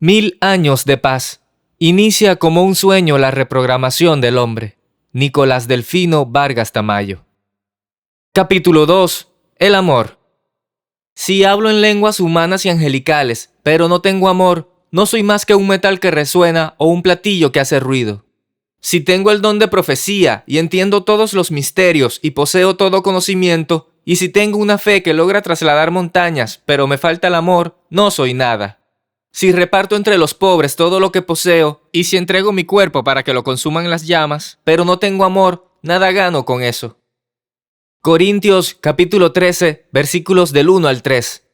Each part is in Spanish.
1000 años de paz. Inicia como un sueño la reprogramación del hombre. Nicolás Delfino Vargas Tamayo. Capítulo 2. El amor. Si hablo en lenguas humanas y angelicales, pero no tengo amor, no soy más que un metal que resuena o un platillo que hace ruido. Si tengo el don de profecía y entiendo todos los misterios y poseo todo conocimiento, y si tengo una fe que logra trasladar montañas, pero me falta el amor, no soy nada. Si reparto entre los pobres todo lo que poseo, y si entrego mi cuerpo para que lo consuman las llamas, pero no tengo amor, nada gano con eso. Corintios capítulo 13, versículos del 1 al 3.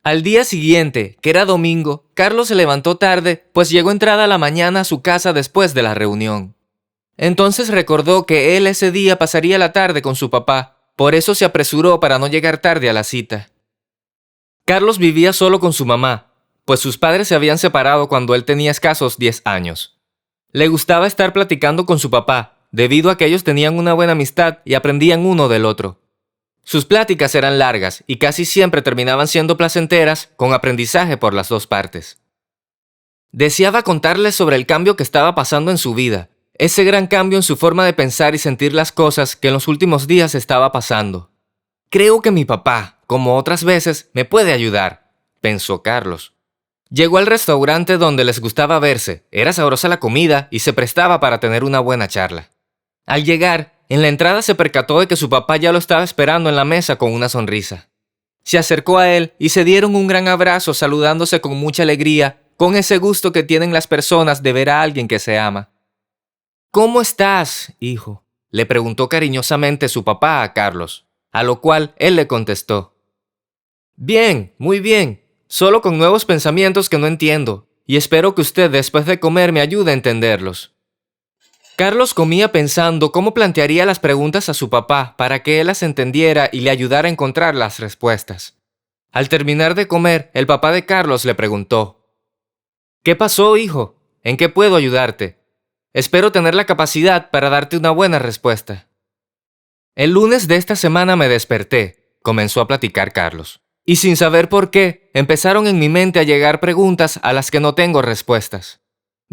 Al día siguiente, que era domingo, Carlos se levantó tarde, pues llegó entrada la mañana a su casa después de la reunión. Entonces recordó que él ese día pasaría la tarde con su papá, por eso se apresuró para no llegar tarde a la cita. Carlos vivía solo con su mamá, pues sus padres se habían separado cuando él tenía escasos 10 años. Le gustaba estar platicando con su papá, debido a que ellos tenían una buena amistad y aprendían uno del otro. Sus pláticas eran largas y casi siempre terminaban siendo placenteras, con aprendizaje por las dos partes. Deseaba contarles sobre el cambio que estaba pasando en su vida, ese gran cambio en su forma de pensar y sentir las cosas que en los últimos días estaba pasando. Creo que mi papá, como otras veces, me puede ayudar, pensó Carlos. Llegó al restaurante donde les gustaba verse, era sabrosa la comida y se prestaba para tener una buena charla. Al llegar, en la entrada se percató de que su papá ya lo estaba esperando en la mesa con una sonrisa. Se acercó a él y se dieron un gran abrazo saludándose con mucha alegría, con ese gusto que tienen las personas de ver a alguien que se ama. ¿Cómo estás, hijo?, le preguntó cariñosamente su papá a Carlos, a lo cual él le contestó. Bien, muy bien, solo con nuevos pensamientos que no entiendo, y espero que usted después de comer me ayude a entenderlos. Carlos comía pensando cómo plantearía las preguntas a su papá para que él las entendiera y le ayudara a encontrar las respuestas. Al terminar de comer, el papá de Carlos le preguntó: ¿Qué pasó, hijo? ¿En qué puedo ayudarte? Espero tener la capacidad para darte una buena respuesta. El lunes de esta semana me desperté, comenzó a platicar Carlos, y sin saber por qué, empezaron en mi mente a llegar preguntas a las que no tengo respuestas.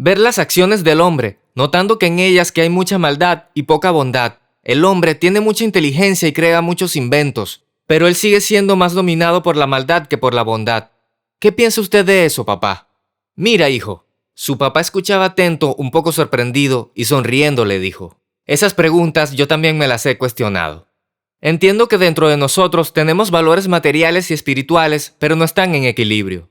Ver las acciones del hombre, notando que en ellas que hay mucha maldad y poca bondad. El hombre tiene mucha inteligencia y crea muchos inventos, pero él sigue siendo más dominado por la maldad que por la bondad. ¿Qué piensa usted de eso, papá? Mira, hijo. Su papá escuchaba atento, un poco sorprendido, y sonriendo le dijo: esas preguntas yo también me las he cuestionado. Entiendo que dentro de nosotros tenemos valores materiales y espirituales, pero no están en equilibrio.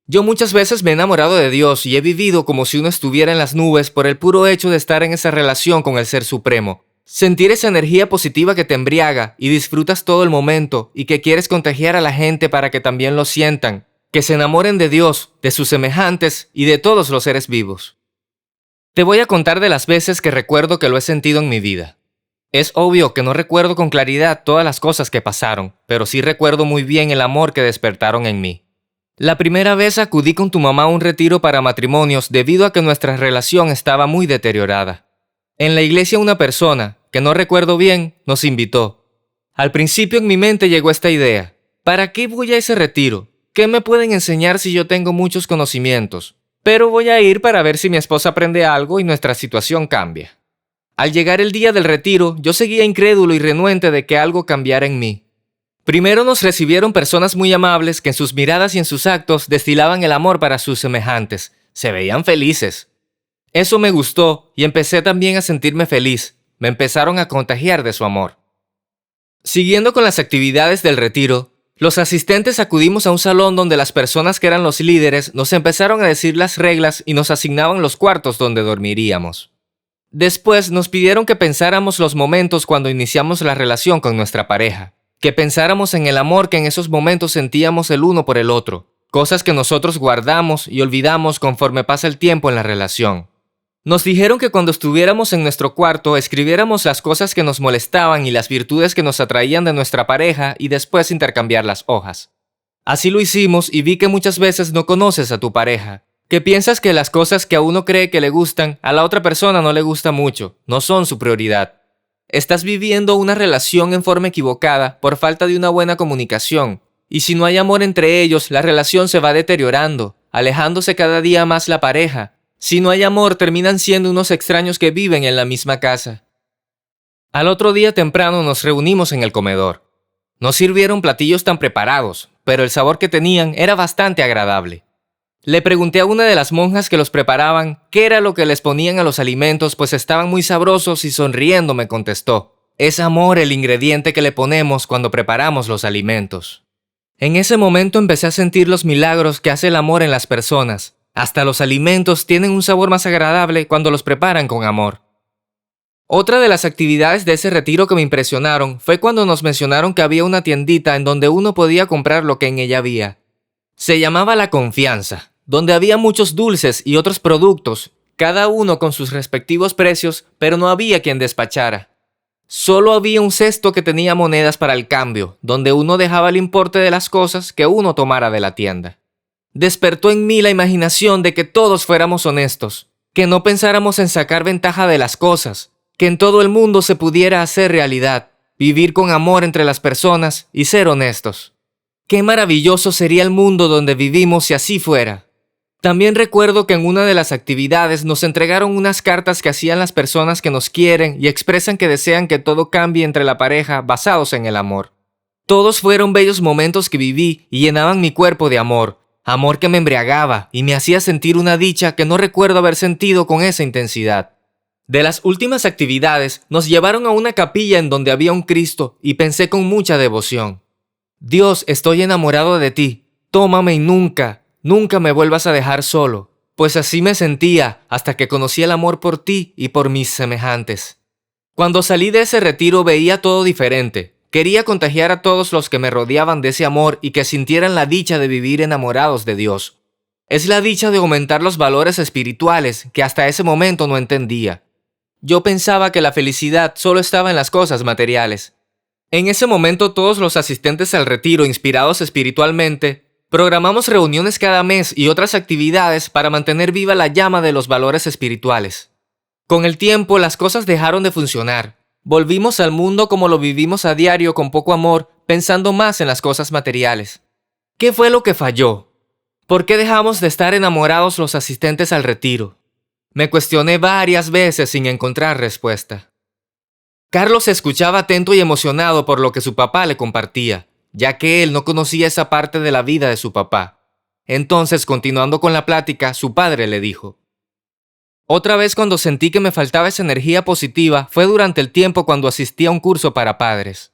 Yo muchas veces me he enamorado de Dios y he vivido como si uno estuviera en las nubes por el puro hecho de estar en esa relación con el Ser Supremo. Sentir esa energía positiva que te embriaga y disfrutas todo el momento y que quieres contagiar a la gente para que también lo sientan, que se enamoren de Dios, de sus semejantes y de todos los seres vivos. Te voy a contar de las veces que recuerdo que lo he sentido en mi vida. Es obvio que no recuerdo con claridad todas las cosas que pasaron, pero sí recuerdo muy bien el amor que despertaron en mí. La primera vez acudí con tu mamá a un retiro para matrimonios debido a que nuestra relación estaba muy deteriorada. En la iglesia una persona, que no recuerdo bien, nos invitó. Al principio en mi mente llegó esta idea: ¿para qué voy a ese retiro? ¿Qué me pueden enseñar si yo tengo muchos conocimientos? Pero voy a ir para ver si mi esposa aprende algo y nuestra situación cambia. Al llegar el día del retiro, yo seguía incrédulo y renuente de que algo cambiara en mí. Primero nos recibieron personas muy amables que en sus miradas y en sus actos destilaban el amor para sus semejantes. Se veían felices. Eso me gustó y empecé también a sentirme feliz. Me empezaron a contagiar de su amor. Siguiendo con las actividades del retiro, los asistentes acudimos a un salón donde las personas que eran los líderes nos empezaron a decir las reglas y nos asignaban los cuartos donde dormiríamos. Después nos pidieron que pensáramos los momentos cuando iniciamos la relación con nuestra pareja. Que pensáramos en el amor que en esos momentos sentíamos el uno por el otro, cosas que nosotros guardamos y olvidamos conforme pasa el tiempo en la relación. Nos dijeron que cuando estuviéramos en nuestro cuarto escribiéramos las cosas que nos molestaban y las virtudes que nos atraían de nuestra pareja y después intercambiar las hojas. Así lo hicimos y vi que muchas veces no conoces a tu pareja, que piensas que las cosas que a uno cree que le gustan, a la otra persona no le gusta mucho, no son su prioridad. Estás viviendo una relación en forma equivocada por falta de una buena comunicación, y si no hay amor entre ellos, la relación se va deteriorando, alejándose cada día más la pareja. Si no hay amor, terminan siendo unos extraños que viven en la misma casa. Al otro día temprano nos reunimos en el comedor. No sirvieron platillos tan preparados, pero el sabor que tenían era bastante agradable. Le pregunté a una de las monjas que los preparaban qué era lo que les ponían a los alimentos, pues estaban muy sabrosos y sonriendo me contestó: es amor el ingrediente que le ponemos cuando preparamos los alimentos. En ese momento empecé a sentir los milagros que hace el amor en las personas. Hasta los alimentos tienen un sabor más agradable cuando los preparan con amor. Otra de las actividades de ese retiro que me impresionaron fue cuando nos mencionaron que había una tiendita en donde uno podía comprar lo que en ella había. Se llamaba La Confianza, donde había muchos dulces y otros productos, cada uno con sus respectivos precios, pero no había quien despachara. Solo había un cesto que tenía monedas para el cambio, donde uno dejaba el importe de las cosas que uno tomara de la tienda. Despertó en mí la imaginación de que todos fuéramos honestos, que no pensáramos en sacar ventaja de las cosas, que en todo el mundo se pudiera hacer realidad, vivir con amor entre las personas y ser honestos. Qué maravilloso sería el mundo donde vivimos si así fuera. También recuerdo que en una de las actividades nos entregaron unas cartas que hacían las personas que nos quieren y expresan que desean que todo cambie entre la pareja basados en el amor. Todos fueron bellos momentos que viví y llenaban mi cuerpo de amor, amor que me embriagaba y me hacía sentir una dicha que no recuerdo haber sentido con esa intensidad. De las últimas actividades, nos llevaron a una capilla en donde había un Cristo y pensé con mucha devoción: Dios, estoy enamorado de ti, tómame y nunca me vuelvas a dejar solo, pues así me sentía hasta que conocí el amor por ti y por mis semejantes. Cuando salí de ese retiro veía todo diferente. Quería contagiar a todos los que me rodeaban de ese amor y que sintieran la dicha de vivir enamorados de Dios. Es la dicha de aumentar los valores espirituales que hasta ese momento no entendía. Yo pensaba que la felicidad solo estaba en las cosas materiales. En ese momento todos los asistentes al retiro, inspirados espiritualmente, programamos reuniones cada mes y otras actividades para mantener viva la llama de los valores espirituales. Con el tiempo las cosas dejaron de funcionar. Volvimos al mundo como lo vivimos a diario, con poco amor, pensando más en las cosas materiales. ¿Qué fue lo que falló? ¿Por qué dejamos de estar enamorados los asistentes al retiro? Me cuestioné varias veces sin encontrar respuesta. Carlos escuchaba atento y emocionado por lo que su papá le compartía, ya que él no conocía esa parte de la vida de su papá. Entonces, continuando con la plática, su padre le dijo: otra vez cuando sentí que me faltaba esa energía positiva fue durante el tiempo cuando asistí a un curso para padres.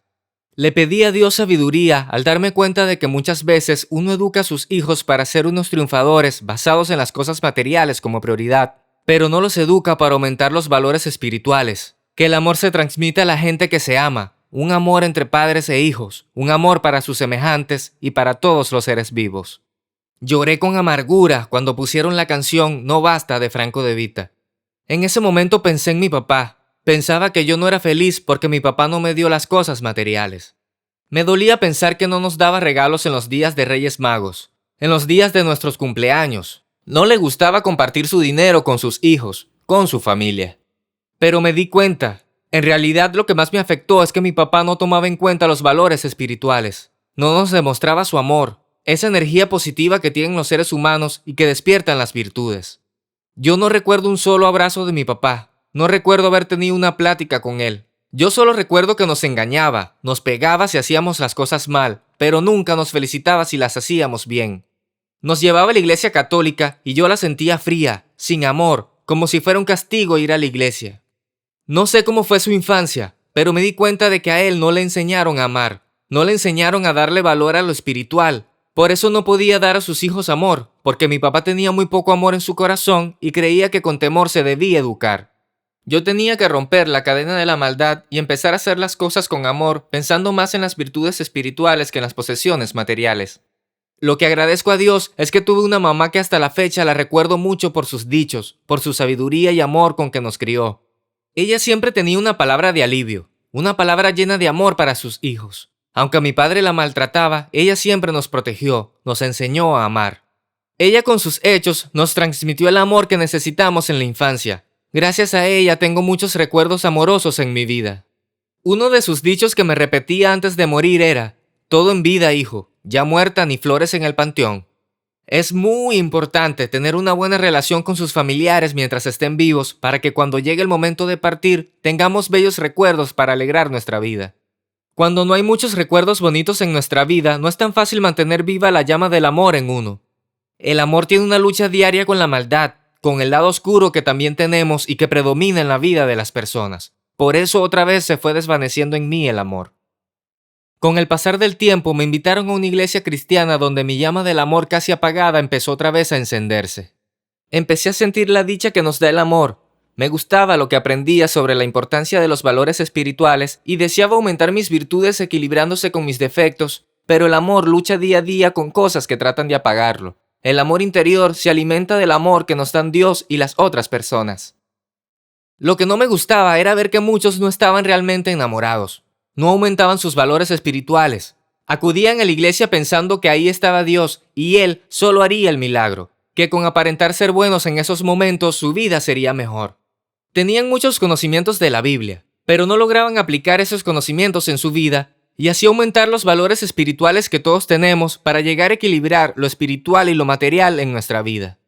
Le pedí a Dios sabiduría al darme cuenta de que muchas veces uno educa a sus hijos para ser unos triunfadores basados en las cosas materiales como prioridad, pero no los educa para aumentar los valores espirituales. Que el amor se transmite a la gente que se ama, un amor entre padres e hijos, un amor para sus semejantes y para todos los seres vivos. Lloré con amargura cuando pusieron la canción No Basta de Franco De Vita. En ese momento pensé en mi papá. Pensaba que yo no era feliz porque mi papá no me dio las cosas materiales. Me dolía pensar que no nos daba regalos en los días de Reyes Magos, en los días de nuestros cumpleaños. No le gustaba compartir su dinero con sus hijos, con su familia. Pero me di cuenta, en realidad lo que más me afectó es que mi papá no tomaba en cuenta los valores espirituales. No nos demostraba su amor, esa energía positiva que tienen los seres humanos y que despiertan las virtudes. Yo no recuerdo un solo abrazo de mi papá, no recuerdo haber tenido una plática con él. Yo solo recuerdo que nos engañaba, nos pegaba si hacíamos las cosas mal, pero nunca nos felicitaba si las hacíamos bien. Nos llevaba a la iglesia católica y yo la sentía fría, sin amor, como si fuera un castigo ir a la iglesia. No sé cómo fue su infancia, pero me di cuenta de que a él no le enseñaron a amar, no le enseñaron a darle valor a lo espiritual. Por eso no podía dar a sus hijos amor, porque mi papá tenía muy poco amor en su corazón y creía que con temor se debía educar. Yo tenía que romper la cadena de la maldad y empezar a hacer las cosas con amor, pensando más en las virtudes espirituales que en las posesiones materiales. Lo que agradezco a Dios es que tuve una mamá que hasta la fecha la recuerdo mucho por sus dichos, por su sabiduría y amor con que nos crió. Ella siempre tenía una palabra de alivio, una palabra llena de amor para sus hijos. Aunque a mi padre la maltrataba, ella siempre nos protegió, nos enseñó a amar. Ella con sus hechos nos transmitió el amor que necesitamos en la infancia. Gracias a ella tengo muchos recuerdos amorosos en mi vida. Uno de sus dichos que me repetía antes de morir era: todo en vida, hijo, ya muerta ni flores en el panteón. Es muy importante tener una buena relación con sus familiares mientras estén vivos para que cuando llegue el momento de partir tengamos bellos recuerdos para alegrar nuestra vida. Cuando no hay muchos recuerdos bonitos en nuestra vida, no es tan fácil mantener viva la llama del amor en uno. El amor tiene una lucha diaria con la maldad, con el lado oscuro que también tenemos y que predomina en la vida de las personas. Por eso otra vez se fue desvaneciendo en mí el amor. Con el pasar del tiempo me invitaron a una iglesia cristiana donde mi llama del amor casi apagada empezó otra vez a encenderse. Empecé a sentir la dicha que nos da el amor. Me gustaba lo que aprendía sobre la importancia de los valores espirituales y deseaba aumentar mis virtudes equilibrándose con mis defectos, pero el amor lucha día a día con cosas que tratan de apagarlo. El amor interior se alimenta del amor que nos dan Dios y las otras personas. Lo que no me gustaba era ver que muchos no estaban realmente enamorados. No aumentaban sus valores espirituales. Acudían a la iglesia pensando que ahí estaba Dios y Él solo haría el milagro, que con aparentar ser buenos en esos momentos su vida sería mejor. Tenían muchos conocimientos de la Biblia, pero no lograban aplicar esos conocimientos en su vida y así aumentar los valores espirituales que todos tenemos para llegar a equilibrar lo espiritual y lo material en nuestra vida.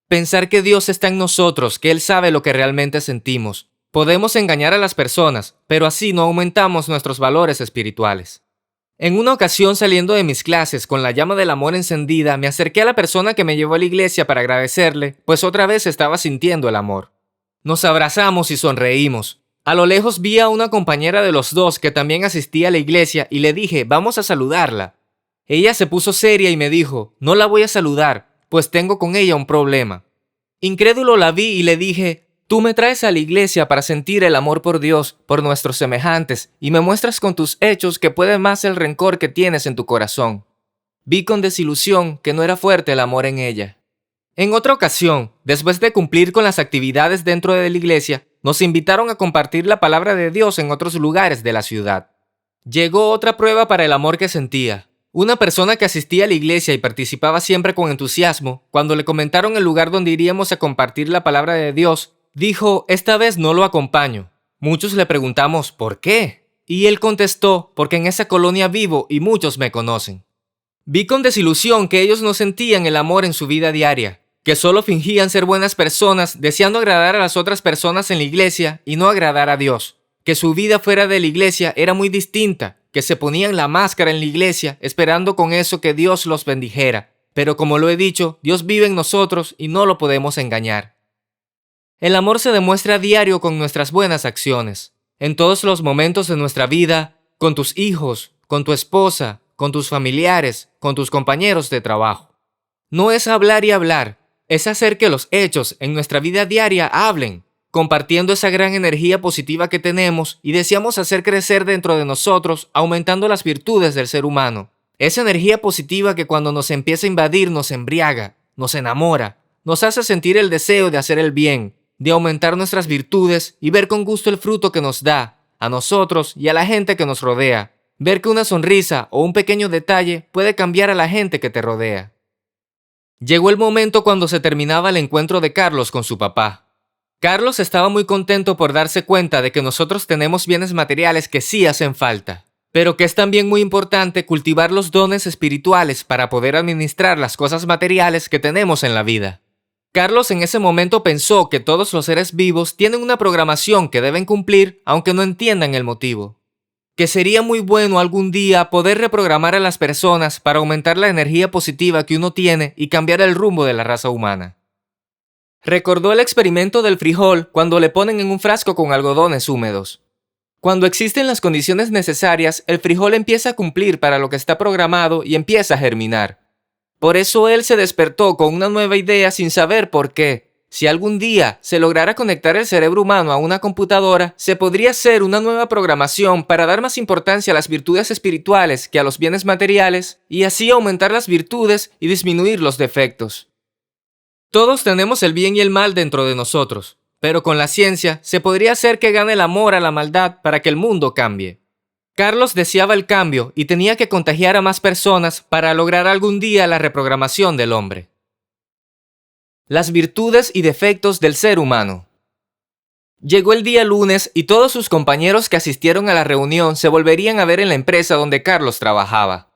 Pensar que Dios está en nosotros, que Él sabe lo que realmente sentimos. Podemos engañar a las personas, pero así no aumentamos nuestros valores espirituales. En una ocasión, saliendo de mis clases con la llama del amor encendida, me acerqué a la persona que me llevó a la iglesia para agradecerle, pues otra vez estaba sintiendo el amor. Nos abrazamos y sonreímos. A lo lejos vi a una compañera de los dos que también asistía a la iglesia y le dije, vamos a saludarla. Ella se puso seria y me dijo, no la voy a saludar, pues tengo con ella un problema. Incrédulo la vi y le dije, tú me traes a la iglesia para sentir el amor por Dios, por nuestros semejantes, y me muestras con tus hechos que puede más el rencor que tienes en tu corazón. Vi con desilusión que no era fuerte el amor en ella. En otra ocasión, después de cumplir con las actividades dentro de la iglesia, nos invitaron a compartir la palabra de Dios en otros lugares de la ciudad. Llegó otra prueba para el amor que sentía. Una persona que asistía a la iglesia y participaba siempre con entusiasmo, cuando le comentaron el lugar donde iríamos a compartir la palabra de Dios, dijo, esta vez no lo acompaño. Muchos le preguntamos, ¿por qué? Y él contestó, porque en esa colonia vivo y muchos me conocen. Vi con desilusión que ellos no sentían el amor en su vida diaria, que solo fingían ser buenas personas deseando agradar a las otras personas en la iglesia y no agradar a Dios, que su vida fuera de la iglesia era muy distinta, que se ponían la máscara en la iglesia esperando con eso que Dios los bendijera, pero como lo he dicho, Dios vive en nosotros y no lo podemos engañar. El amor se demuestra a diario con nuestras buenas acciones, en todos los momentos de nuestra vida, con tus hijos, con tu esposa, con tus familiares, con tus compañeros de trabajo. No es hablar y hablar, es hacer que los hechos en nuestra vida diaria hablen, compartiendo esa gran energía positiva que tenemos y deseamos hacer crecer dentro de nosotros, aumentando las virtudes del ser humano. Esa energía positiva que cuando nos empieza a invadir nos embriaga, nos enamora, nos hace sentir el deseo de hacer el bien, de aumentar nuestras virtudes y ver con gusto el fruto que nos da, a nosotros y a la gente que nos rodea. Ver que una sonrisa o un pequeño detalle puede cambiar a la gente que te rodea. Llegó el momento cuando se terminaba el encuentro de Carlos con su papá. Carlos estaba muy contento por darse cuenta de que nosotros tenemos bienes materiales que sí hacen falta, pero que es también muy importante cultivar los dones espirituales para poder administrar las cosas materiales que tenemos en la vida. Carlos en ese momento pensó que todos los seres vivos tienen una programación que deben cumplir aunque no entiendan el motivo. Que sería muy bueno algún día poder reprogramar a las personas para aumentar la energía positiva que uno tiene y cambiar el rumbo de la raza humana. Recordó el experimento del frijol cuando le ponen en un frasco con algodones húmedos. Cuando existen las condiciones necesarias, el frijol empieza a cumplir para lo que está programado y empieza a germinar. Por eso él se despertó con una nueva idea sin saber por qué. Si algún día se lograra conectar el cerebro humano a una computadora, se podría hacer una nueva programación para dar más importancia a las virtudes espirituales que a los bienes materiales y así aumentar las virtudes y disminuir los defectos. Todos tenemos el bien y el mal dentro de nosotros, pero con la ciencia se podría hacer que gane el amor a la maldad para que el mundo cambie. Carlos deseaba el cambio y tenía que contagiar a más personas para lograr algún día la reprogramación del hombre. Las virtudes y defectos del ser humano. Llegó el día lunes y todos sus compañeros que asistieron a la reunión se volverían a ver en la empresa donde Carlos trabajaba.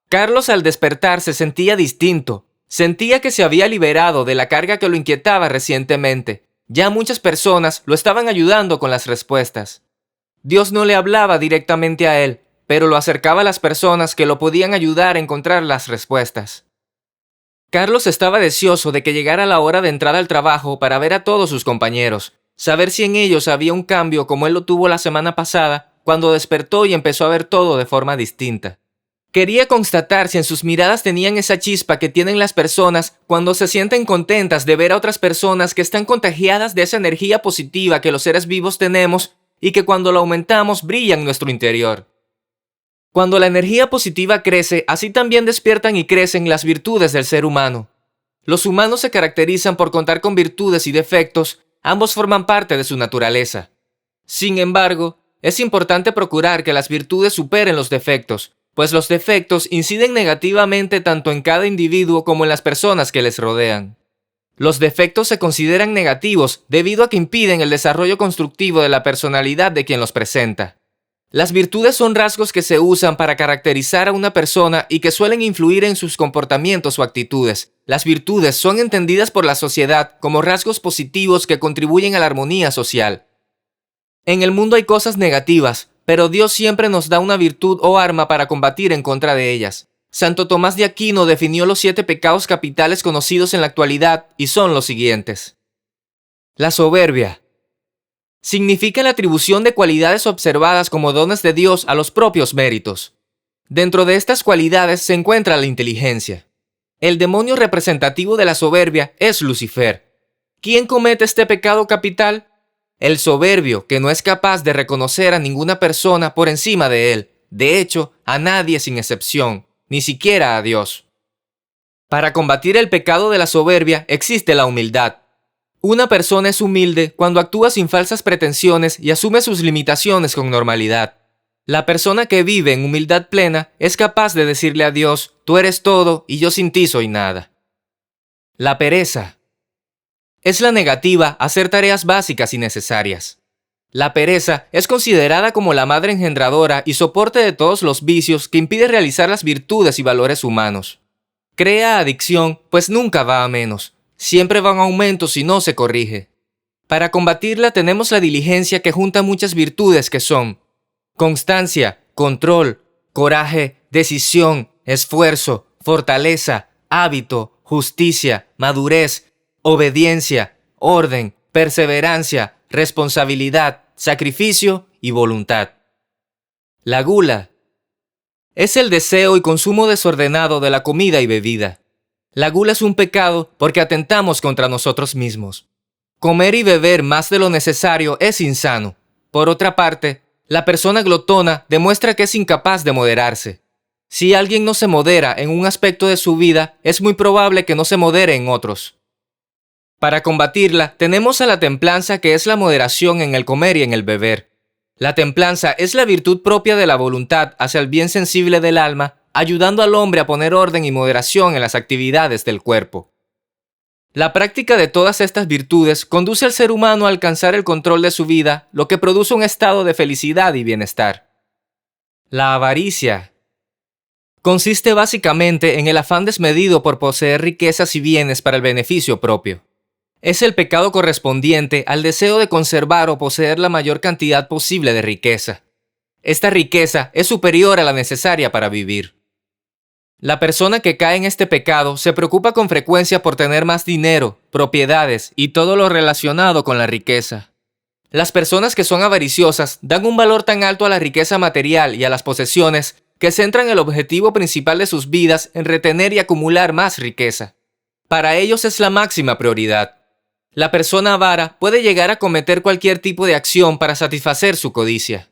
Carlos al despertar se sentía distinto. Sentía que se había liberado de la carga que lo inquietaba recientemente. Ya muchas personas lo estaban ayudando con las respuestas. Dios no le hablaba directamente a él, pero lo acercaba a las personas que lo podían ayudar a encontrar las respuestas. Carlos estaba deseoso de que llegara la hora de entrar al trabajo para ver a todos sus compañeros, saber si en ellos había un cambio como él lo tuvo la semana pasada, cuando despertó y empezó a ver todo de forma distinta. Quería constatar si en sus miradas tenían esa chispa que tienen las personas cuando se sienten contentas de ver a otras personas que están contagiadas de esa energía positiva que los seres vivos tenemos y que cuando la aumentamos brilla en nuestro interior. Cuando la energía positiva crece, así también despiertan y crecen las virtudes del ser humano. Los humanos se caracterizan por contar con virtudes y defectos, ambos forman parte de su naturaleza. Sin embargo, es importante procurar que las virtudes superen los defectos, pues los defectos inciden negativamente tanto en cada individuo como en las personas que les rodean. Los defectos se consideran negativos debido a que impiden el desarrollo constructivo de la personalidad de quien los presenta. Las virtudes son rasgos que se usan para caracterizar a una persona y que suelen influir en sus comportamientos o actitudes. Las virtudes son entendidas por la sociedad como rasgos positivos que contribuyen a la armonía social. En el mundo hay cosas negativas, pero Dios siempre nos da una virtud o arma para combatir en contra de ellas. Santo Tomás de Aquino definió los 7 pecados capitales conocidos en la actualidad y son los siguientes. La soberbia. Significa la atribución de cualidades observadas como dones de Dios a los propios méritos. Dentro de estas cualidades se encuentra la inteligencia. El demonio representativo de la soberbia es Lucifer. ¿Quién comete este pecado capital? El soberbio, que no es capaz de reconocer a ninguna persona por encima de él, de hecho, a nadie sin excepción, ni siquiera a Dios. Para combatir el pecado de la soberbia existe la humildad. Una persona es humilde cuando actúa sin falsas pretensiones y asume sus limitaciones con normalidad. La persona que vive en humildad plena es capaz de decirle a Dios, tú eres todo y yo sin ti soy nada. La pereza. Es la negativa a hacer tareas básicas y necesarias. La pereza es considerada como la madre engendradora y soporte de todos los vicios que impide realizar las virtudes y valores humanos. Crea adicción, pues nunca va a menos. Siempre va en aumento si no se corrige. Para combatirla tenemos la diligencia que junta muchas virtudes que son constancia, control, coraje, decisión, esfuerzo, fortaleza, hábito, justicia, madurez, obediencia, orden, perseverancia, responsabilidad, sacrificio y voluntad. La gula es el deseo y consumo desordenado de la comida y bebida. La gula es un pecado porque atentamos contra nosotros mismos. Comer y beber más de lo necesario es insano. Por otra parte, la persona glotona demuestra que es incapaz de moderarse. Si alguien no se modera en un aspecto de su vida, es muy probable que no se modere en otros. Para combatirla, tenemos a la templanza, que es la moderación en el comer y en el beber. La templanza es la virtud propia de la voluntad hacia el bien sensible del alma, ayudando al hombre a poner orden y moderación en las actividades del cuerpo. La práctica de todas estas virtudes conduce al ser humano a alcanzar el control de su vida, lo que produce un estado de felicidad y bienestar. La avaricia consiste básicamente en el afán desmedido por poseer riquezas y bienes para el beneficio propio. Es el pecado correspondiente al deseo de conservar o poseer la mayor cantidad posible de riqueza. Esta riqueza es superior a la necesaria para vivir. La persona que cae en este pecado se preocupa con frecuencia por tener más dinero, propiedades y todo lo relacionado con la riqueza. Las personas que son avariciosas dan un valor tan alto a la riqueza material y a las posesiones que centran el objetivo principal de sus vidas en retener y acumular más riqueza. Para ellos es la máxima prioridad. La persona avara puede llegar a cometer cualquier tipo de acción para satisfacer su codicia.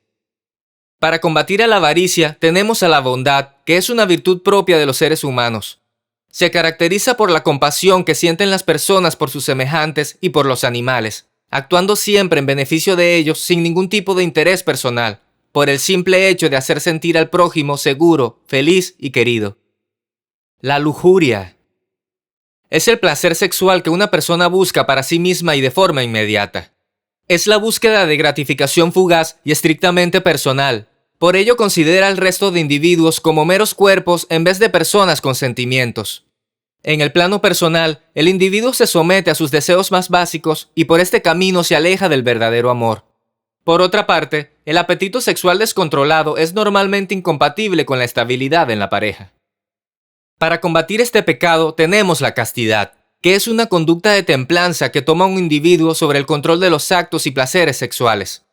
Para combatir a la avaricia tenemos a la bondad, que es una virtud propia de los seres humanos. Se caracteriza por la compasión que sienten las personas por sus semejantes y por los animales, actuando siempre en beneficio de ellos sin ningún tipo de interés personal, por el simple hecho de hacer sentir al prójimo seguro, feliz y querido. La lujuria es el placer sexual que una persona busca para sí misma y de forma inmediata. Es la búsqueda de gratificación fugaz y estrictamente personal. Por ello considera al resto de individuos como meros cuerpos en vez de personas con sentimientos. En el plano personal, el individuo se somete a sus deseos más básicos y por este camino se aleja del verdadero amor. Por otra parte, el apetito sexual descontrolado es normalmente incompatible con la estabilidad en la pareja. Para combatir este pecado tenemos la castidad, que es una conducta de templanza que toma un individuo sobre el control de los actos y placeres sexuales.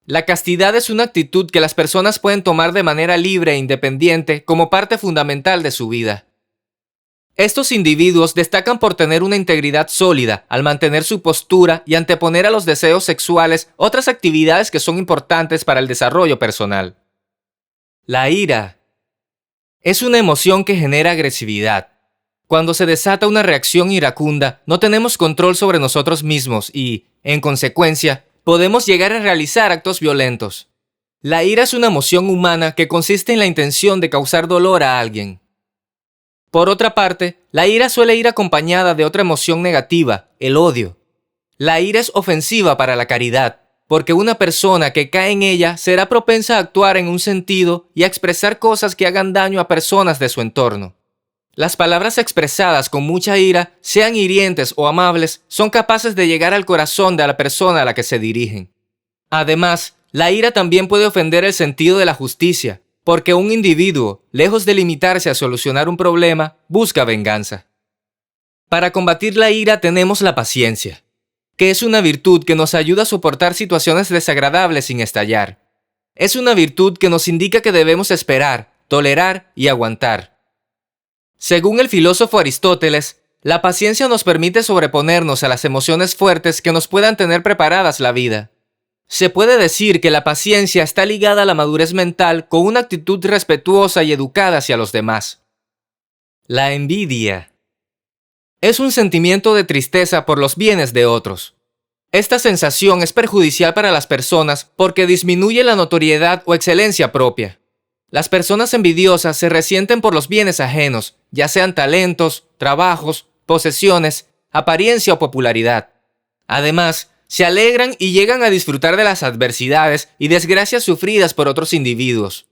La castidad es una actitud que las personas pueden tomar de manera libre e independiente como parte fundamental de su vida. Estos individuos destacan por tener una integridad sólida al mantener su postura y anteponer a los deseos sexuales otras actividades que son importantes para el desarrollo personal. La ira es una emoción que genera agresividad. Cuando se desata una reacción iracunda, no tenemos control sobre nosotros mismos y, en consecuencia, podemos llegar a realizar actos violentos. La ira es una emoción humana que consiste en la intención de causar dolor a alguien. Por otra parte, la ira suele ir acompañada de otra emoción negativa, el odio. La ira es ofensiva para la caridad, porque una persona que cae en ella será propensa a actuar en un sentido y a expresar cosas que hagan daño a personas de su entorno. Las palabras expresadas con mucha ira, sean hirientes o amables, son capaces de llegar al corazón de la persona a la que se dirigen. Además, la ira también puede ofender el sentido de la justicia, porque un individuo, lejos de limitarse a solucionar un problema, busca venganza. Para combatir la ira tenemos la paciencia, que es una virtud que nos ayuda a soportar situaciones desagradables sin estallar. Es una virtud que nos indica que debemos esperar, tolerar y aguantar. Según el filósofo Aristóteles, la paciencia nos permite sobreponernos a las emociones fuertes que nos puedan tener preparadas la vida. Se puede decir que la paciencia está ligada a la madurez mental con una actitud respetuosa y educada hacia los demás. La envidia es un sentimiento de tristeza por los bienes de otros. Esta sensación es perjudicial para las personas porque disminuye la notoriedad o excelencia propia. Las personas envidiosas se resienten por los bienes ajenos, ya sean talentos, trabajos, posesiones, apariencia o popularidad. Además, se alegran y llegan a disfrutar de las adversidades y desgracias sufridas por otros individuos.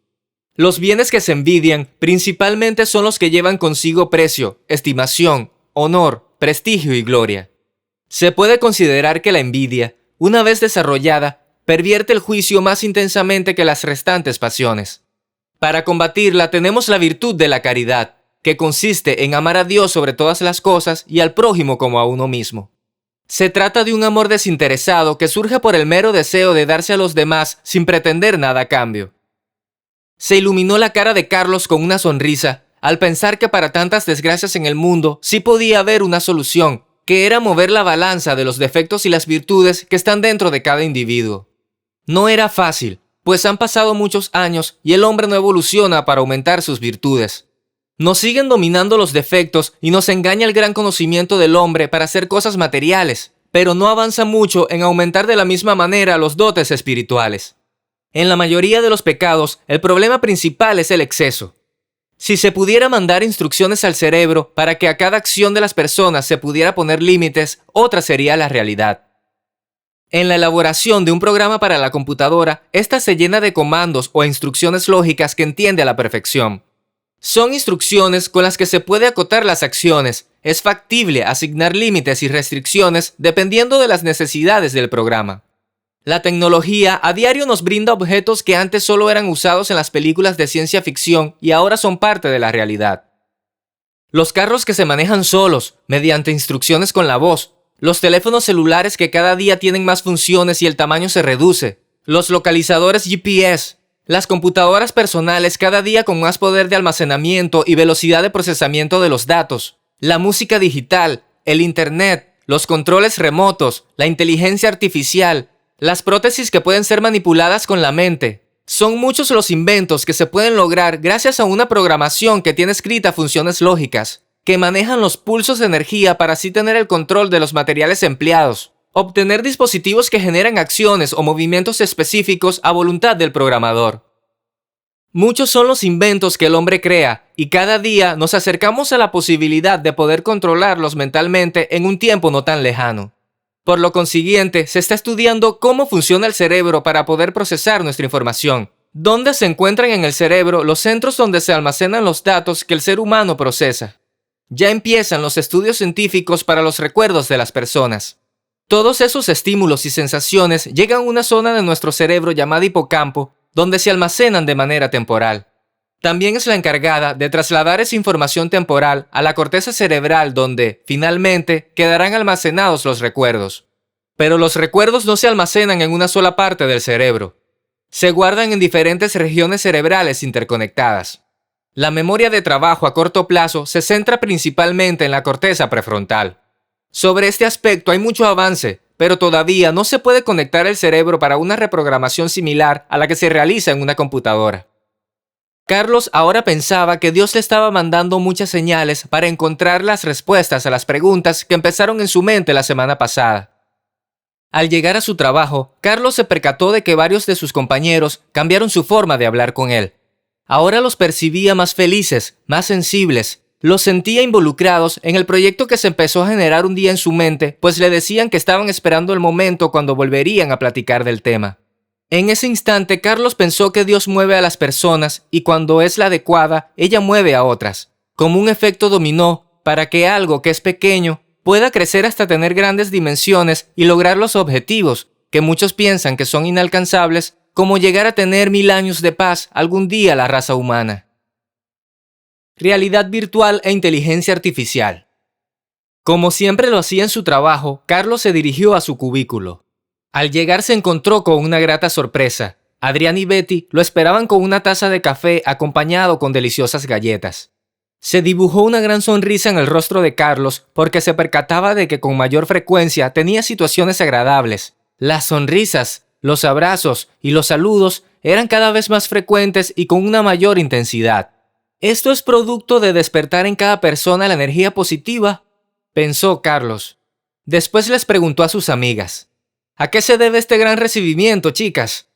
Los bienes que se envidian principalmente son los que llevan consigo precio, estimación, honor, prestigio y gloria. Se puede considerar que la envidia, una vez desarrollada, pervierte el juicio más intensamente que las restantes pasiones. Para combatirla tenemos la virtud de la caridad, que consiste en amar a Dios sobre todas las cosas y al prójimo como a uno mismo. Se trata de un amor desinteresado que surge por el mero deseo de darse a los demás sin pretender nada a cambio. Se iluminó la cara de Carlos con una sonrisa al pensar que para tantas desgracias en el mundo sí podía haber una solución, que era mover la balanza de los defectos y las virtudes que están dentro de cada individuo. No era fácil, pues han pasado muchos años y el hombre no evoluciona para aumentar sus virtudes. Nos siguen dominando los defectos y nos engaña el gran conocimiento del hombre para hacer cosas materiales, pero no avanza mucho en aumentar de la misma manera los dotes espirituales. En la mayoría de los pecados, el problema principal es el exceso. Si se pudiera mandar instrucciones al cerebro para que a cada acción de las personas se pudiera poner límites, otra sería la realidad. En la elaboración de un programa para la computadora, ésta se llena de comandos o instrucciones lógicas que entiende a la perfección. Son instrucciones con las que se puede acotar las acciones. Es factible asignar límites y restricciones dependiendo de las necesidades del programa. La tecnología a diario nos brinda objetos que antes solo eran usados en las películas de ciencia ficción y ahora son parte de la realidad. Los carros que se manejan solos, mediante instrucciones con la voz. Los teléfonos celulares que cada día tienen más funciones y el tamaño se reduce. Los localizadores GPS. Las computadoras personales cada día con más poder de almacenamiento y velocidad de procesamiento de los datos. La música digital, el internet, los controles remotos, la inteligencia artificial, las prótesis que pueden ser manipuladas con la mente. Son muchos los inventos que se pueden lograr gracias a una programación que tiene escrita funciones lógicas, que manejan los pulsos de energía para así tener el control de los materiales empleados. Obtener dispositivos que generan acciones o movimientos específicos a voluntad del programador. Muchos son los inventos que el hombre crea y cada día nos acercamos a la posibilidad de poder controlarlos mentalmente en un tiempo no tan lejano. Por lo consiguiente, se está estudiando cómo funciona el cerebro para poder procesar nuestra información, dónde se encuentran en el cerebro los centros donde se almacenan los datos que el ser humano procesa. Ya empiezan los estudios científicos para los recuerdos de las personas. Todos esos estímulos y sensaciones llegan a una zona de nuestro cerebro llamada hipocampo, donde se almacenan de manera temporal. También es la encargada de trasladar esa información temporal a la corteza cerebral, donde, finalmente, quedarán almacenados los recuerdos. Pero los recuerdos no se almacenan en una sola parte del cerebro. Se guardan en diferentes regiones cerebrales interconectadas. La memoria de trabajo a corto plazo se centra principalmente en la corteza prefrontal. Sobre este aspecto hay mucho avance, pero todavía no se puede conectar el cerebro para una reprogramación similar a la que se realiza en una computadora. Carlos ahora pensaba que Dios le estaba mandando muchas señales para encontrar las respuestas a las preguntas que empezaron en su mente la semana pasada. Al llegar a su trabajo, Carlos se percató de que varios de sus compañeros cambiaron su forma de hablar con él. Ahora los percibía más felices, más sensibles. Los sentía involucrados en el proyecto que se empezó a generar un día en su mente, pues le decían que estaban esperando el momento cuando volverían a platicar del tema. En ese instante, Carlos pensó que Dios mueve a las personas y cuando es la adecuada, ella mueve a otras, como un efecto dominó, para que algo que es pequeño pueda crecer hasta tener grandes dimensiones y lograr los objetivos que muchos piensan que son inalcanzables, como llegar a tener 1000 años de paz algún día la raza humana. Realidad virtual e inteligencia artificial. Como siempre lo hacía en su trabajo, Carlos se dirigió a su cubículo. Al llegar se encontró con una grata sorpresa. Adrián y Betty lo esperaban con una taza de café acompañado con deliciosas galletas. Se dibujó una gran sonrisa en el rostro de Carlos porque se percataba de que con mayor frecuencia tenía situaciones agradables. Las sonrisas, los abrazos y los saludos eran cada vez más frecuentes y con una mayor intensidad. ¿Esto es producto de despertar en cada persona la energía positiva?, pensó Carlos. Después les preguntó a sus amigas: ¿a qué se debe este gran recibimiento, chicas?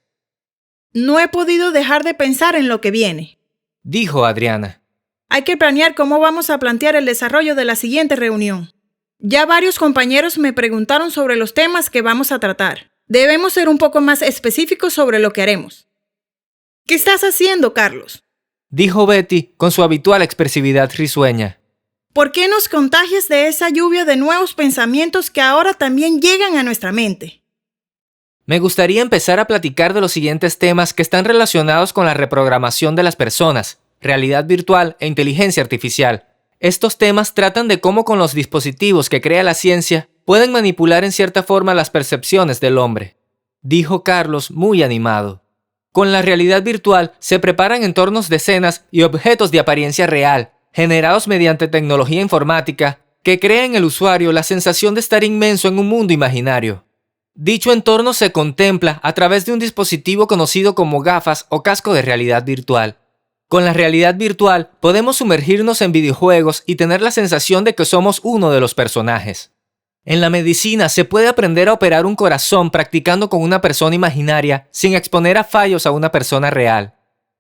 No he podido dejar de pensar en lo que viene, dijo Adriana. Hay que planear cómo vamos a plantear el desarrollo de la siguiente reunión. Ya varios compañeros me preguntaron sobre los temas que vamos a tratar. Debemos ser un poco más específicos sobre lo que haremos. ¿Qué estás haciendo, Carlos?, dijo Betty con su habitual expresividad risueña. ¿Por qué nos contagias de esa lluvia de nuevos pensamientos que ahora también llegan a nuestra mente? Me gustaría empezar a platicar de los siguientes temas que están relacionados con la reprogramación de las personas, realidad virtual e inteligencia artificial. Estos temas tratan de cómo con los dispositivos que crea la ciencia pueden manipular en cierta forma las percepciones del hombre, dijo Carlos muy animado. Con la realidad virtual se preparan entornos de escenas y objetos de apariencia real, generados mediante tecnología informática, que crea en el usuario la sensación de estar inmenso en un mundo imaginario. Dicho entorno se contempla a través de un dispositivo conocido como gafas o casco de realidad virtual. Con la realidad virtual podemos sumergirnos en videojuegos y tener la sensación de que somos uno de los personajes. En la medicina se puede aprender a operar un corazón practicando con una persona imaginaria sin exponer a fallos a una persona real.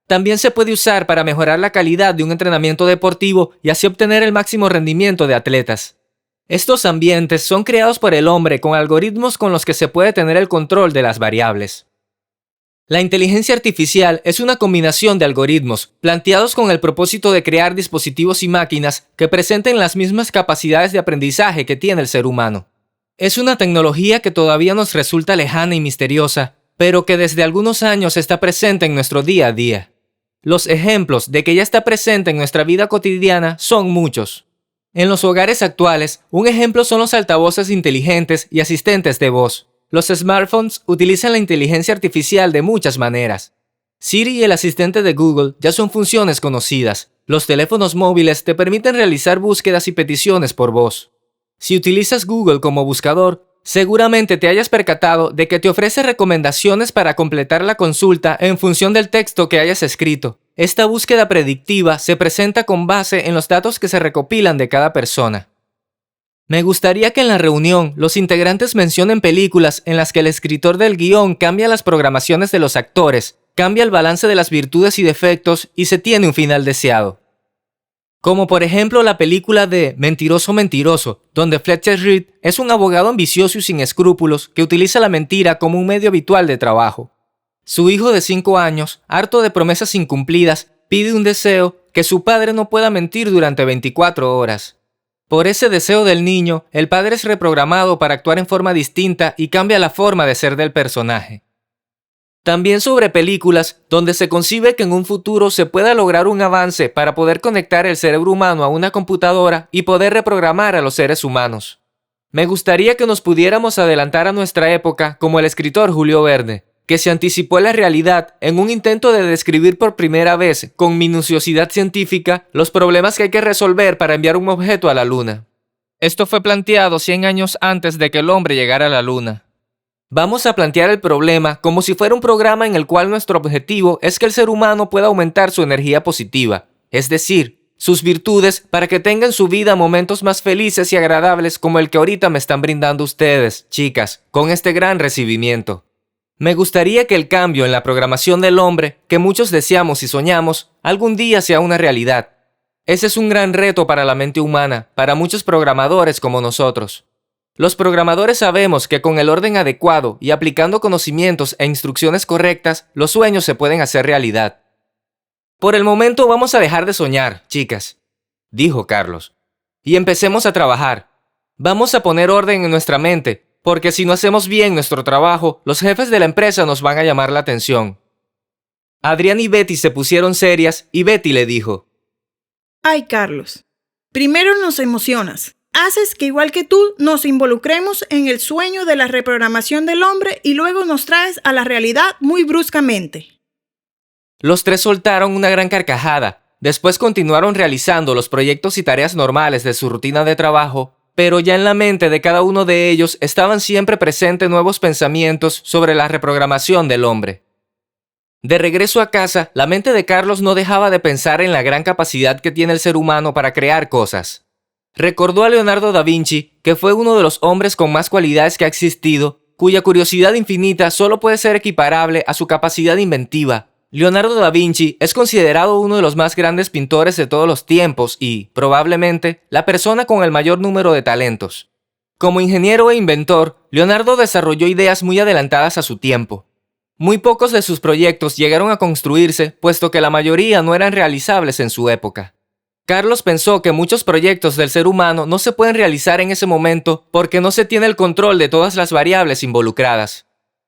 También se puede usar para mejorar la calidad de un entrenamiento deportivo y así obtener el máximo rendimiento de atletas. Estos ambientes son creados por el hombre con algoritmos con los que se puede tener el control de las variables. La inteligencia artificial es una combinación de algoritmos planteados con el propósito de crear dispositivos y máquinas que presenten las mismas capacidades de aprendizaje que tiene el ser humano. Es una tecnología que todavía nos resulta lejana y misteriosa, pero que desde algunos años está presente en nuestro día a día. Los ejemplos de que ya está presente en nuestra vida cotidiana son muchos. En los hogares actuales, un ejemplo son los altavoces inteligentes y asistentes de voz. Los smartphones utilizan la inteligencia artificial de muchas maneras. Siri y el asistente de Google ya son funciones conocidas. Los teléfonos móviles te permiten realizar búsquedas y peticiones por voz. Si utilizas Google como buscador, seguramente te hayas percatado de que te ofrece recomendaciones para completar la consulta en función del texto que hayas escrito. Esta búsqueda predictiva se presenta con base en los datos que se recopilan de cada persona. Me gustaría que en la reunión los integrantes mencionen películas en las que el escritor del guión cambia las programaciones de los actores, cambia el balance de las virtudes y defectos y se tiene un final deseado. Como por ejemplo la película de Mentiroso Mentiroso, donde Fletcher Reed es un abogado ambicioso y sin escrúpulos que utiliza la mentira como un medio habitual de trabajo. Su hijo de 5 años, harto de promesas incumplidas, pide un deseo: que su padre no pueda mentir durante 24 horas. Por ese deseo del niño, el padre es reprogramado para actuar en forma distinta y cambia la forma de ser del personaje. También sobre películas, donde se concibe que en un futuro se pueda lograr un avance para poder conectar el cerebro humano a una computadora y poder reprogramar a los seres humanos. Me gustaría que nos pudiéramos adelantar a nuestra época como el escritor Julio Verne, que se anticipó a la realidad en un intento de describir por primera vez, con minuciosidad científica, los problemas que hay que resolver para enviar un objeto a la Luna. Esto fue planteado 100 años antes de que el hombre llegara a la Luna. Vamos a plantear el problema como si fuera un programa en el cual nuestro objetivo es que el ser humano pueda aumentar su energía positiva, es decir, sus virtudes para que tengan en su vida momentos más felices y agradables como el que ahorita me están brindando ustedes, chicas, con este gran recibimiento. Me gustaría que el cambio en la programación del hombre, que muchos deseamos y soñamos, algún día sea una realidad. Ese es un gran reto para la mente humana, para muchos programadores como nosotros. Los programadores sabemos que con el orden adecuado y aplicando conocimientos e instrucciones correctas, los sueños se pueden hacer realidad. Por el momento vamos a dejar de soñar, chicas, dijo Carlos, y empecemos a trabajar. Vamos a poner orden en nuestra mente, porque si no hacemos bien nuestro trabajo, los jefes de la empresa nos van a llamar la atención. Adrián y Betty se pusieron serias y Betty le dijo: Ay, Carlos, primero nos emocionas. Haces que igual que tú nos involucremos en el sueño de la reprogramación del hombre y luego nos traes a la realidad muy bruscamente. Los tres soltaron una gran carcajada. Después continuaron realizando los proyectos y tareas normales de su rutina de trabajo, pero ya en la mente de cada uno de ellos estaban siempre presentes nuevos pensamientos sobre la reprogramación del hombre. De regreso a casa, la mente de Carlos no dejaba de pensar en la gran capacidad que tiene el ser humano para crear cosas. Recordó a Leonardo da Vinci, que fue uno de los hombres con más cualidades que ha existido, cuya curiosidad infinita solo puede ser equiparable a su capacidad inventiva. Leonardo da Vinci es considerado uno de los más grandes pintores de todos los tiempos y, probablemente, la persona con el mayor número de talentos. Como ingeniero e inventor, Leonardo desarrolló ideas muy adelantadas a su tiempo. Muy pocos de sus proyectos llegaron a construirse, puesto que la mayoría no eran realizables en su época. Carlos pensó que muchos proyectos del ser humano no se pueden realizar en ese momento porque no se tiene el control de todas las variables involucradas.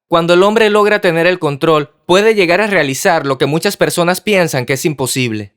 Cuando el hombre logra tener el control, puede llegar a realizar lo que muchas personas piensan que es imposible.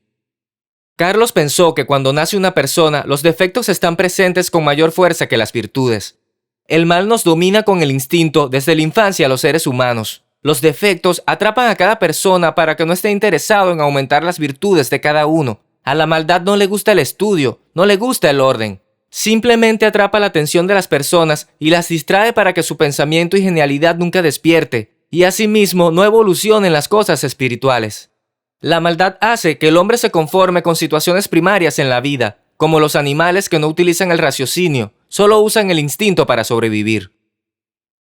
Carlos pensó que cuando nace una persona, los defectos están presentes con mayor fuerza que las virtudes. El mal nos domina con el instinto desde la infancia a los seres humanos. Los defectos atrapan a cada persona para que no esté interesado en aumentar las virtudes de cada uno. A la maldad no le gusta el estudio, no le gusta el orden. Simplemente atrapa la atención de las personas y las distrae para que su pensamiento y genialidad nunca despierte, y asimismo no evolucionen las cosas espirituales. La maldad hace que el hombre se conforme con situaciones primarias en la vida, como los animales que no utilizan el raciocinio, solo usan el instinto para sobrevivir.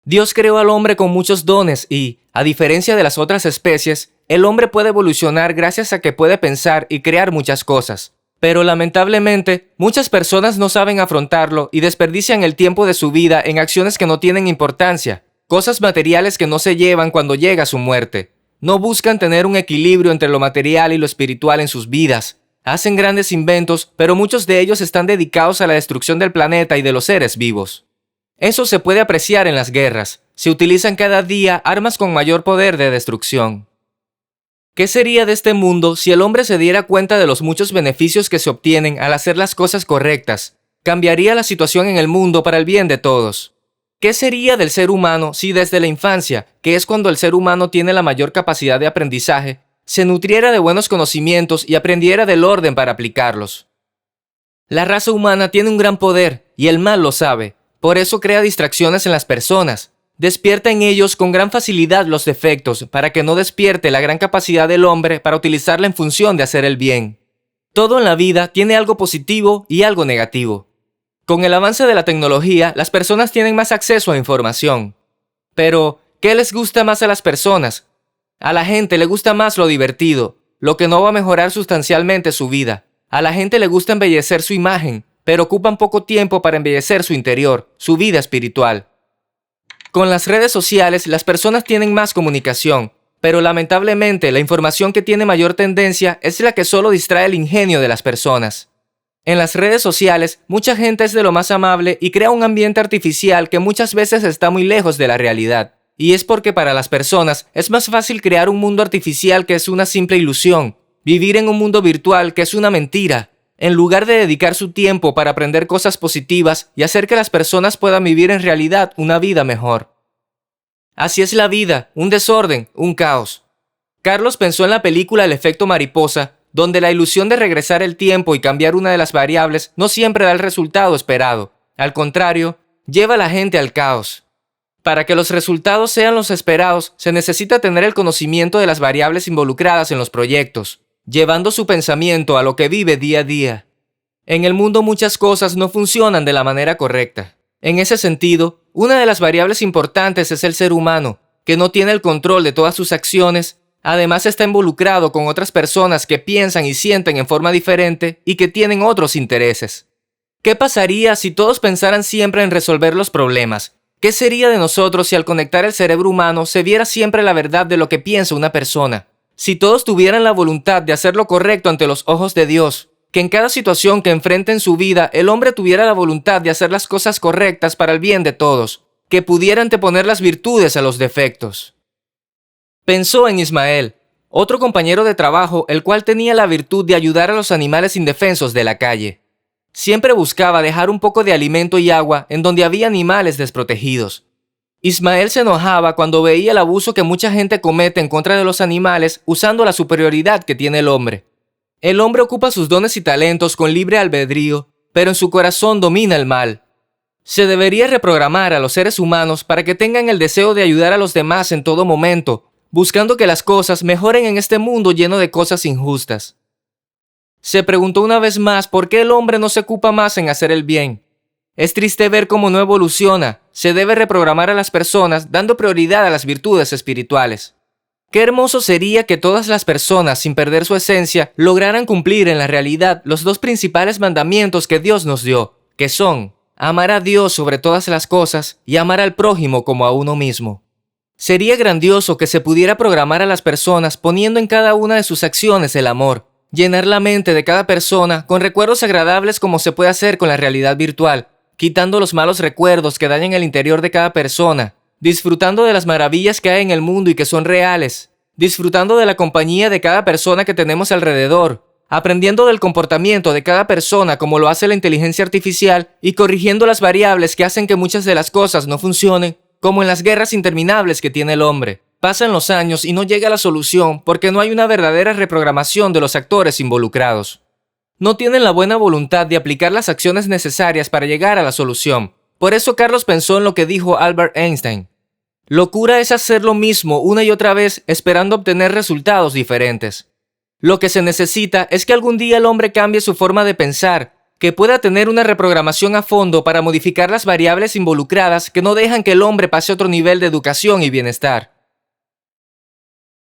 Dios creó al hombre con muchos dones y, a diferencia de las otras especies, el hombre puede evolucionar gracias a que puede pensar y crear muchas cosas. Pero lamentablemente, muchas personas no saben afrontarlo y desperdician el tiempo de su vida en acciones que no tienen importancia, cosas materiales que no se llevan cuando llega su muerte. No buscan tener un equilibrio entre lo material y lo espiritual en sus vidas. Hacen grandes inventos, pero muchos de ellos están dedicados a la destrucción del planeta y de los seres vivos. Eso se puede apreciar en las guerras. Se utilizan cada día armas con mayor poder de destrucción. ¿Qué sería de este mundo si el hombre se diera cuenta de los muchos beneficios que se obtienen al hacer las cosas correctas? Cambiaría la situación en el mundo para el bien de todos. ¿Qué sería del ser humano si desde la infancia, que es cuando el ser humano tiene la mayor capacidad de aprendizaje, se nutriera de buenos conocimientos y aprendiera del orden para aplicarlos? La raza humana tiene un gran poder y el mal lo sabe. Por eso crea distracciones en las personas. Despierta en ellos con gran facilidad los defectos para que no despierte la gran capacidad del hombre para utilizarla en función de hacer el bien. Todo en la vida tiene algo positivo y algo negativo. Con el avance de la tecnología, las personas tienen más acceso a información. Pero, ¿qué les gusta más a las personas? A la gente le gusta más lo divertido, lo que no va a mejorar sustancialmente su vida. A la gente le gusta embellecer su imagen, pero ocupan poco tiempo para embellecer su interior, su vida espiritual. Con las redes sociales, las personas tienen más comunicación, pero lamentablemente la información que tiene mayor tendencia es la que solo distrae el ingenio de las personas. En las redes sociales, mucha gente es de lo más amable y crea un ambiente artificial que muchas veces está muy lejos de la realidad. Y es porque para las personas es más fácil crear un mundo artificial que es una simple ilusión, vivir en un mundo virtual que es una mentira, en lugar de dedicar su tiempo para aprender cosas positivas y hacer que las personas puedan vivir en realidad una vida mejor. Así es la vida, un desorden, un caos. Carlos pensó en la película El efecto mariposa, donde la ilusión de regresar el tiempo y cambiar una de las variables no siempre da el resultado esperado. Al contrario, lleva a la gente al caos. Para que los resultados sean los esperados, se necesita tener el conocimiento de las variables involucradas en los proyectos, llevando su pensamiento a lo que vive día a día. En el mundo muchas cosas no funcionan de la manera correcta. En ese sentido, una de las variables importantes es el ser humano, que no tiene el control de todas sus acciones. Además está involucrado con otras personas que piensan y sienten en forma diferente y que tienen otros intereses. ¿Qué pasaría si todos pensaran siempre en resolver los problemas? ¿Qué sería de nosotros si al conectar el cerebro humano se viera siempre la verdad de lo que piensa una persona? Si todos tuvieran la voluntad de hacer lo correcto ante los ojos de Dios, que en cada situación que enfrente en su vida el hombre tuviera la voluntad de hacer las cosas correctas para el bien de todos, que pudiera anteponer las virtudes a los defectos. Pensó en Ismael, otro compañero de trabajo, el cual tenía la virtud de ayudar a los animales indefensos de la calle. Siempre buscaba dejar un poco de alimento y agua en donde había animales desprotegidos. Ismael se enojaba cuando veía el abuso que mucha gente comete en contra de los animales usando la superioridad que tiene el hombre. El hombre ocupa sus dones y talentos con libre albedrío, pero en su corazón domina el mal. Se debería reprogramar a los seres humanos para que tengan el deseo de ayudar a los demás en todo momento, buscando que las cosas mejoren en este mundo lleno de cosas injustas. Se preguntó una vez más por qué el hombre no se ocupa más en hacer el bien. Es triste ver cómo no evoluciona. Se debe reprogramar a las personas dando prioridad a las virtudes espirituales. Qué hermoso sería que todas las personas, sin perder su esencia, lograran cumplir en la realidad los dos principales mandamientos que Dios nos dio, que son amar a Dios sobre todas las cosas y amar al prójimo como a uno mismo. Sería grandioso que se pudiera programar a las personas poniendo en cada una de sus acciones el amor, llenar la mente de cada persona con recuerdos agradables como se puede hacer con la realidad virtual, quitando los malos recuerdos que dañan el interior de cada persona, disfrutando de las maravillas que hay en el mundo y que son reales, disfrutando de la compañía de cada persona que tenemos alrededor, aprendiendo del comportamiento de cada persona como lo hace la inteligencia artificial y corrigiendo las variables que hacen que muchas de las cosas no funcionen, como en las guerras interminables que tiene el hombre. Pasan los años y no llega a la solución porque no hay una verdadera reprogramación de los actores involucrados. No tienen la buena voluntad de aplicar las acciones necesarias para llegar a la solución. Por eso Carlos pensó en lo que dijo Albert Einstein. Locura es hacer lo mismo una y otra vez esperando obtener resultados diferentes. Lo que se necesita es que algún día el hombre cambie su forma de pensar, que pueda tener una reprogramación a fondo para modificar las variables involucradas que no dejan que el hombre pase a otro nivel de educación y bienestar.